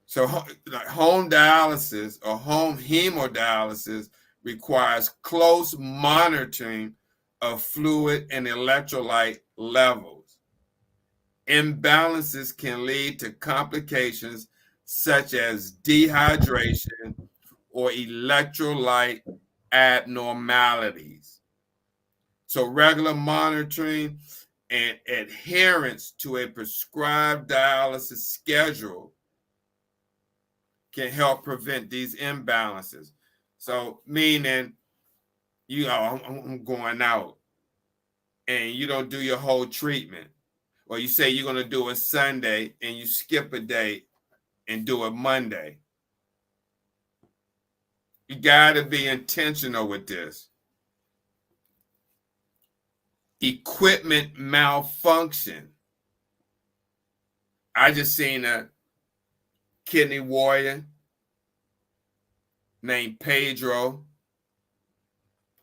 So home dialysis or home hemodialysis requires close monitoring of fluid and electrolyte levels. Imbalances can lead to complications such as dehydration or electrolyte abnormalities. So regular monitoring and adherence to a prescribed dialysis schedule can help prevent these imbalances. So meaning, I'm going out and you don't do your whole treatment, or you say you're going to do it Sunday and you skip a day and do it Monday. You got to be intentional with this. Equipment malfunction. I just seen a kidney warrior named Pedro.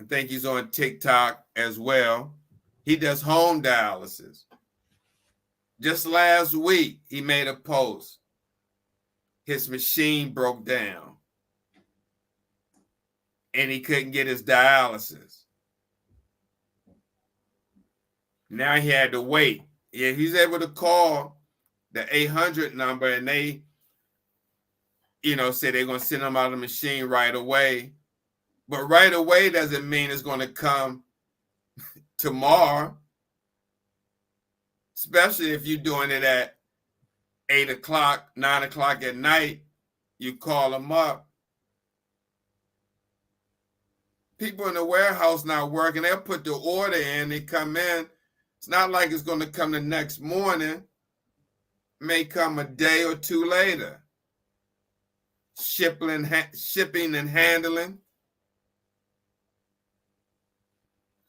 I think he's on TikTok as well. He does home dialysis. Just last week, he made a post. His machine broke down and he couldn't get his dialysis. Now he had to wait. Yeah, he's able to call the 800 number and they, say they're going to send him out of the machine right away. But right away doesn't mean it's going to come tomorrow, especially if you're doing it at 8 o'clock, 9 o'clock at night. You call them up. People in the warehouse not working, they'll put the order in, they come in. It's not like it's going to come the next morning. It may come a day or 2 later. Shipping and handling.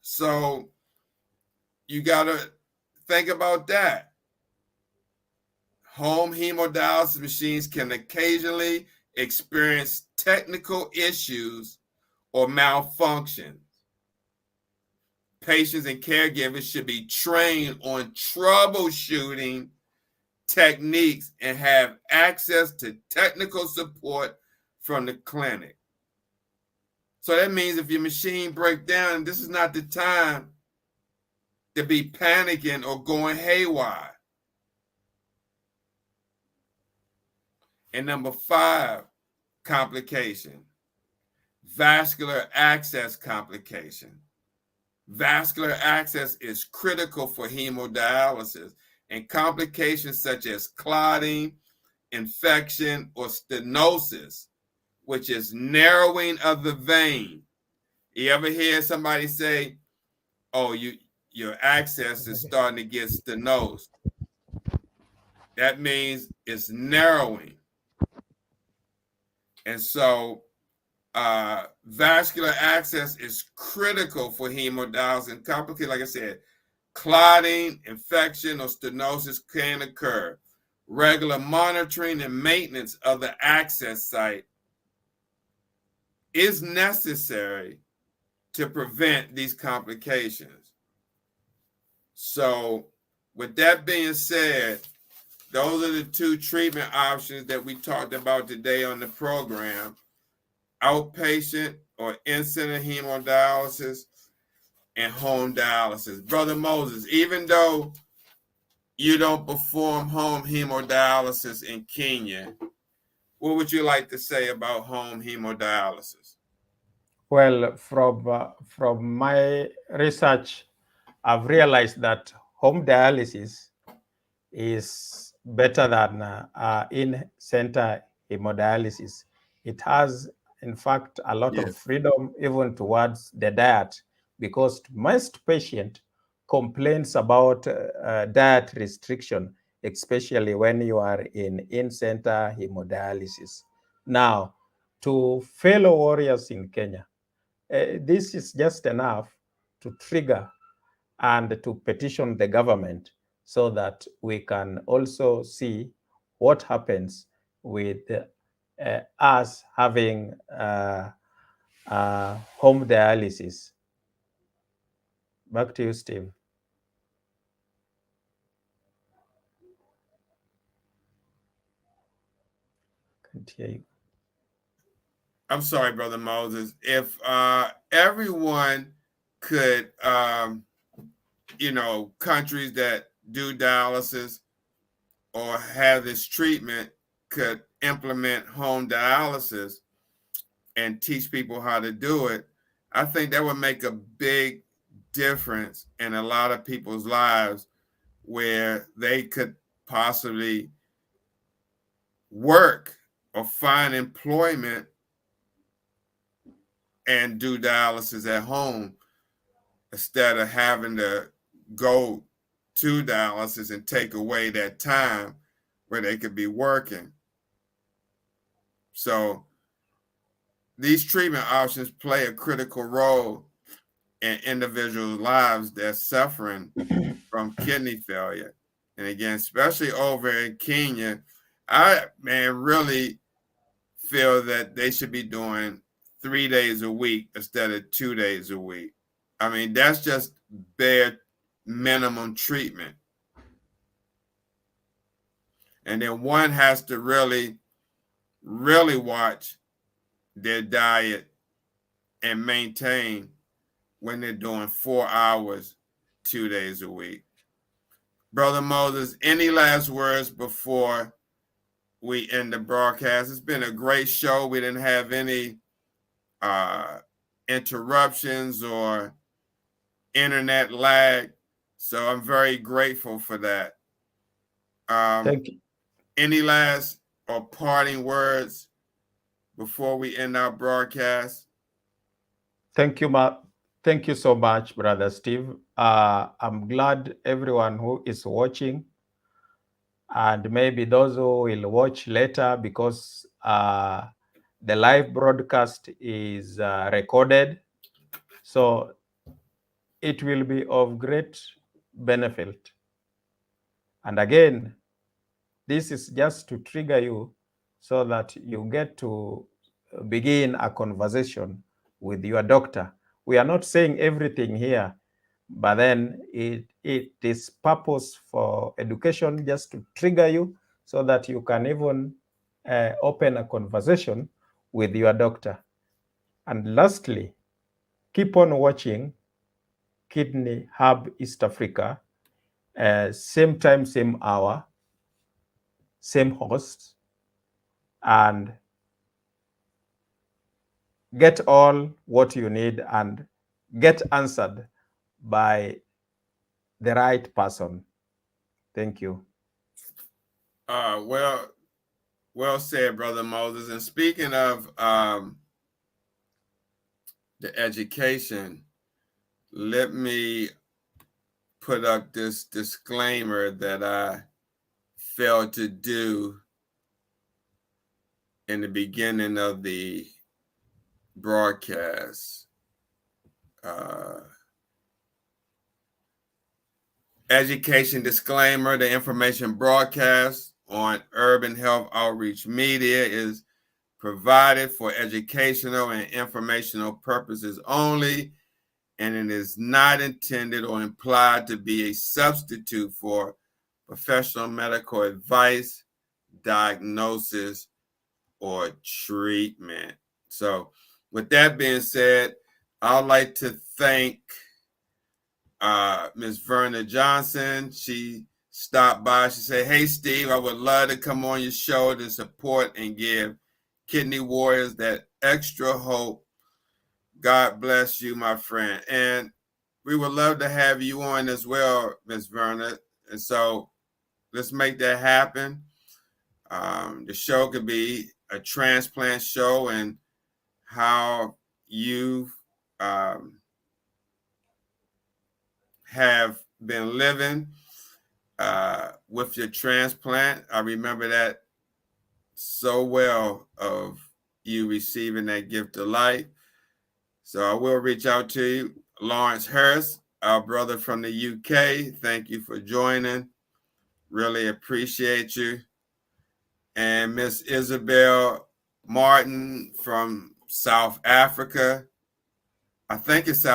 So you got to think about that. Home hemodialysis machines can occasionally experience technical issues or malfunctions. Patients and caregivers should be trained on troubleshooting techniques and have access to technical support from the clinic. So that means if your machine breaks down, this is not the time to be panicking or going haywire. And number 5 complication, vascular access complication. Vascular access is critical for hemodialysis, and complications such as clotting, infection, or stenosis, which is narrowing of the vein. You ever hear somebody say, oh, your access is starting to get stenosed? That means it's narrowing. And so vascular access is critical for hemodialysis, and complicated, like I said, clotting, infection, or stenosis can occur. Regular monitoring and maintenance of the access site is necessary to prevent these complications. So, with that being said, those are the 2 treatment options that we talked about today on the program: outpatient or in-center hemodialysis and home dialysis. Brother Moses, even though you don't perform home hemodialysis in Kenya, what would you like to say about home hemodialysis? Well, from my research, I've realized that home dialysis is better than in-center hemodialysis. It has, in fact, a lot of freedom even towards the diet, because most patient complains about diet restriction, especially when you are in-center hemodialysis. Now, to fellow warriors in Kenya, this is just enough to trigger and to petition the government so that we can also see what happens with us having home dialysis. Back to you, Steve. Can't hear you. I'm sorry, Brother Moses. If everyone could, countries that do dialysis or have this treatment could implement home dialysis and teach people how to do it, I think that would make a big difference in a lot of people's lives, where they could possibly work or find employment and do dialysis at home instead of having to go to dialysis and take away that time where they could be working. So these treatment options play a critical role in individuals' lives that's suffering from kidney failure. And again, especially over in Kenya, I really feel that they should be doing 3 days a week instead of 2 days a week. I mean, that's just bare minimum treatment. And then one has to really, really watch their diet and maintain when they're doing 4 hours, 2 days a week. Brother Moses, any last words before we end the broadcast? It's been a great show. We didn't have any interruptions or internet lag, so I'm very grateful for that. Thank you. Any last or parting words before we end our broadcast? Thank you, Thank you so much, Brother Steve. I'm glad everyone who is watching, and maybe those who will watch later, because the live broadcast is recorded, so it will be of great benefit. And again, this is just to trigger you so that you get to begin a conversation with your doctor. We are not saying everything here but then it is purpose for education just to trigger you so that you can even open a conversation with your doctor. And lastly, keep on watching Kidney Hub East Africa, same time, same hour, same host, and get all what you need and get answered by the right person. Thank you. Well said, Brother Moses. And speaking of the education, let me put up this disclaimer that I failed to do in the beginning of the broadcast. Education disclaimer: the information broadcast on Urban Health Outreach Media is provided for educational and informational purposes only, and it is not intended or implied to be a substitute for professional medical advice, diagnosis, or treatment. So, with that being said, I'd like to thank Ms. Verna Johnson. She stopped by. She said, "Hey, Steve, I would love to come on your show to support and give kidney warriors that extra hope. God bless you, my friend." And we would love to have you on as well, Ms. Verna. And so let's make that happen. The show could be a transplant show and how you have been living with your transplant. I remember that so well, of you receiving that gift of life. So I will reach out to you. Lawrence Hurst, our brother from the UK, thank you for joining. Really appreciate you. And Miss Isabel Martin from South Africa. I think it's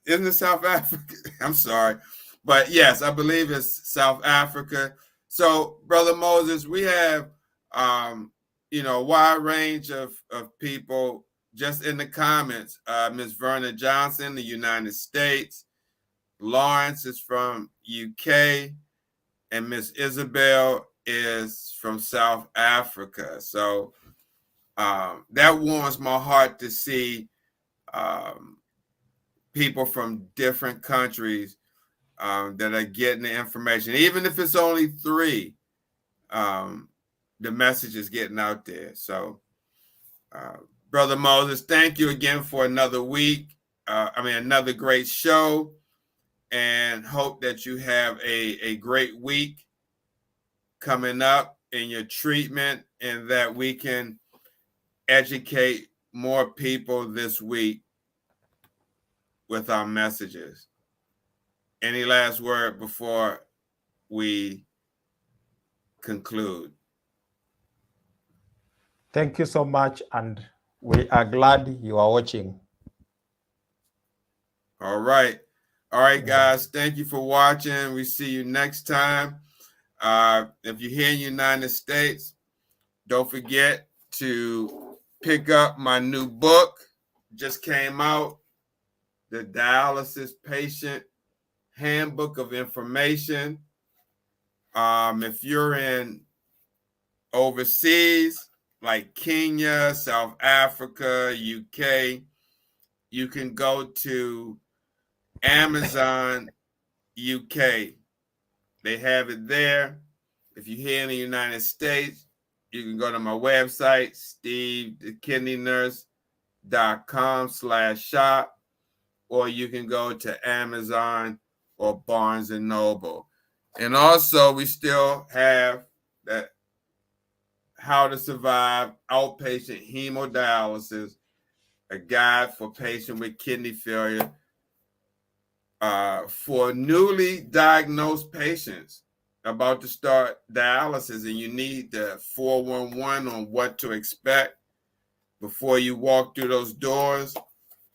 isn't it South Africa? I'm sorry. But yes, I believe it's South Africa. So, Brother Moses, we have, a wide range of people just in the comments. Ms. Verna Johnson, the United States. Lawrence is from UK. And Miss Isabel is from South Africa. So that warms my heart to see people from different countries that are getting the information. Even if it's only 3, the message is getting out there. So, Brother Moses, thank you again for another week. Another great show, and hope that you have a great week coming up in your treatment, and that we can educate more people this week with our messages. Any last word before we conclude? Thank you so much, and we are glad you are watching. All right, guys. Thank you for watching. We see you next time. If you're here in the United States, don't forget to pick up my new book. Just came out, The Dialysis Patient Handbook of Information. If you're in overseas, like Kenya, South Africa, UK, you can go to Amazon UK. They have it there. If you're here in the United States, you can go to my website, stevethekidneynurse.com/shop, or you can go to Amazon or Barnes & Noble. And also, we still have that How to Survive Outpatient Hemodialysis, a guide for patients with kidney failure, for newly diagnosed patients about to start dialysis, and you need the 411 on what to expect before you walk through those doors.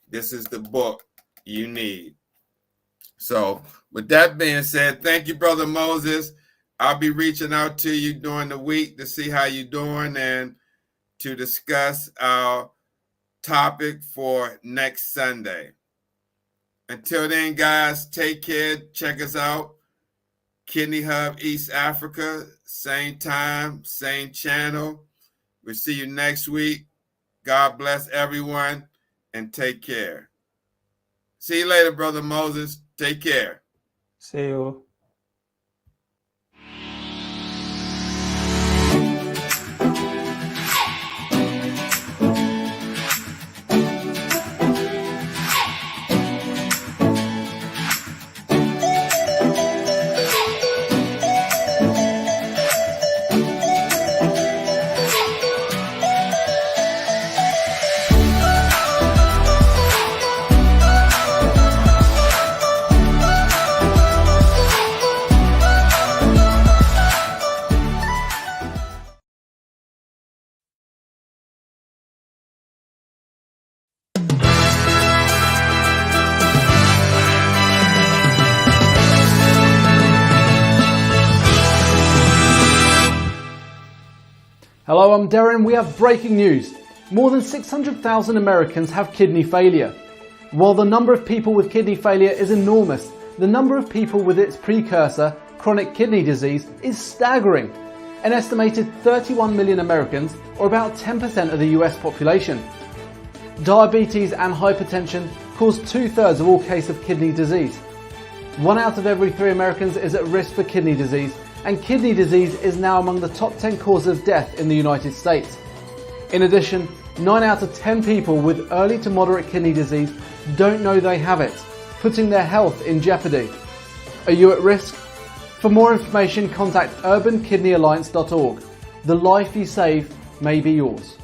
This is the book you need. So with that being said, thank you, Brother Moses. I'll be reaching out to you during the week to see how you're doing and to discuss our topic for next Sunday. Until then, guys, take care. Check us out. Kidney Hub East Africa, same time, same channel. We'll see you next week. God bless everyone and take care. See you later, Brother Moses. Take care. See you. Hello, I'm Darren. We have breaking news. More than 600,000 Americans have kidney failure. While the number of people with kidney failure is enormous, the number of people with its precursor, chronic kidney disease, is staggering. An estimated 31 million Americans, or about 10% of the US population. Diabetes and hypertension cause 2/3 of all cases of kidney disease. 1 out of every 3 Americans is at risk for kidney disease, and kidney disease is now among the top 10 causes of death in the United States. In addition, 9 out of 10 people with early to moderate kidney disease don't know they have it, putting their health in jeopardy. Are you at risk? For more information, contact urbankidneyalliance.org. The life you save may be yours.